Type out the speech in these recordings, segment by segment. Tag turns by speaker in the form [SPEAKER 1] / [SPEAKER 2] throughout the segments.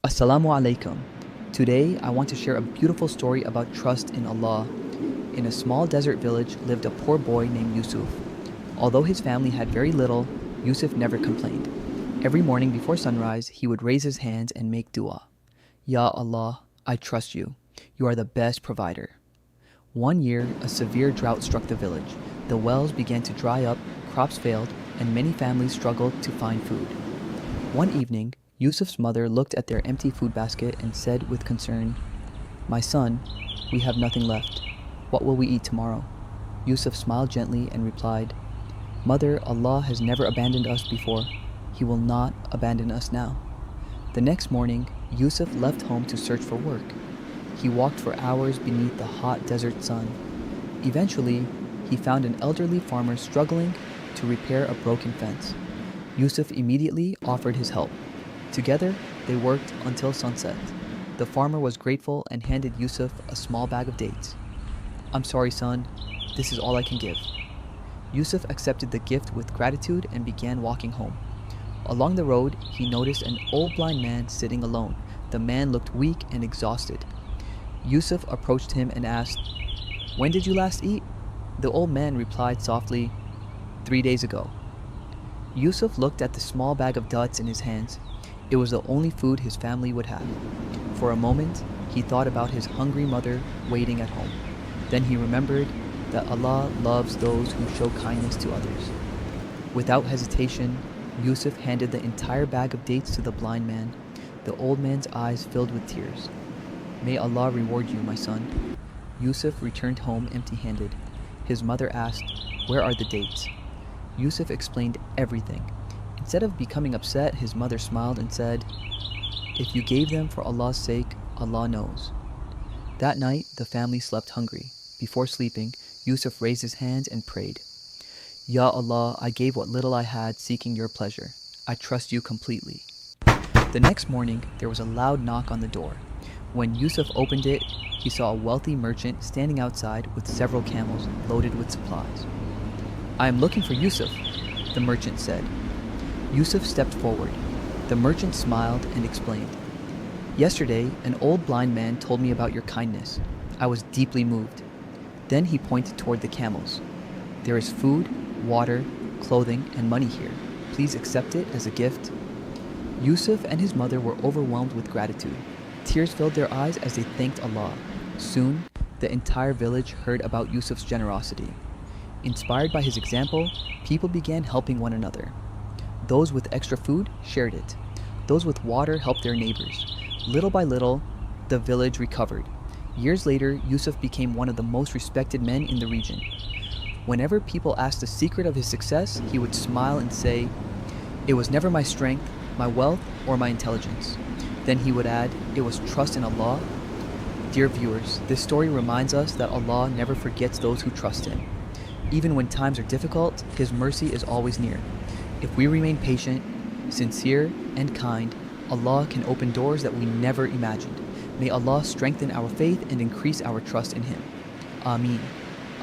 [SPEAKER 1] Assalamu alaikum. Today, I want to share a beautiful story about trust in Allah. In a small desert village lived a poor boy named Yusuf. Although his family had very little, Yusuf never complained. Every morning before sunrise, he would raise his hands and make dua. Ya Allah, I trust you. You are the best provider. One year, a severe drought struck the village. The wells began to dry up, crops failed, and many families struggled to find food. One evening, Yusuf's mother looked at their empty food basket and said with concern, "My son, we have nothing left. What will we eat tomorrow?" Yusuf smiled gently and replied, "Mother, Allah has never abandoned us before. He will not abandon us now." The next morning, Yusuf left home to search for work. He walked for hours beneath the hot desert sun. Eventually, he found an elderly farmer struggling to repair a broken fence. Yusuf immediately offered his help. Together, they worked until sunset. The farmer was grateful and handed Yusuf a small bag of dates. "I'm sorry, son. This is all I can give." Yusuf accepted the gift with gratitude and began walking home. Along the road, he noticed an old blind man sitting alone. The man looked weak and exhausted. Yusuf approached him and asked, "When did you last eat?" The old man replied softly, "3 days ago." Yusuf looked at the small bag of dates in his hands. It was the only food his family would have. For a moment, he thought about his hungry mother waiting at home. Then he remembered that Allah loves those who show kindness to others. Without hesitation, Yusuf handed the entire bag of dates to the blind man. The old man's eyes filled with tears. "May Allah reward you, my son." Yusuf returned home empty-handed. His mother asked, "Where are the dates?" Yusuf explained everything. Instead of becoming upset, his mother smiled and said, "If you gave them for Allah's sake, Allah knows." That night, the family slept hungry. Before sleeping, Yusuf raised his hands and prayed, "Ya Allah, I gave what little I had seeking your pleasure. I trust you completely." The next morning, there was a loud knock on the door. When Yusuf opened it, he saw a wealthy merchant standing outside with several camels loaded with supplies. "I am looking for Yusuf," the merchant said. Yusuf stepped forward. The merchant smiled and explained, "Yesterday, an old blind man told me about your kindness. I was deeply moved." Then he pointed toward the camels. "There is food, water, clothing, and money here. Please accept it as a gift." Yusuf and his mother were overwhelmed with gratitude. Tears filled their eyes as they thanked Allah. Soon, the entire village heard about Yusuf's generosity. Inspired by his example, people began helping one another. Those with extra food shared it. Those with water helped their neighbors. Little by little, the village recovered. Years later, Yusuf became one of the most respected men in the region. Whenever people asked the secret of his success, he would smile and say, "It was never my strength, my wealth, or my intelligence." Then he would add, "It was trust in Allah." Dear viewers, this story reminds us that Allah never forgets those who trust Him. Even when times are difficult, His mercy is always near. If we remain patient, sincere, and kind, Allah can open doors that we never imagined. May Allah strengthen our faith and increase our trust in Him. Ameen.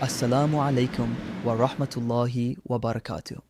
[SPEAKER 1] Assalamu alaikum wa rahmatullahi wa barakatuh.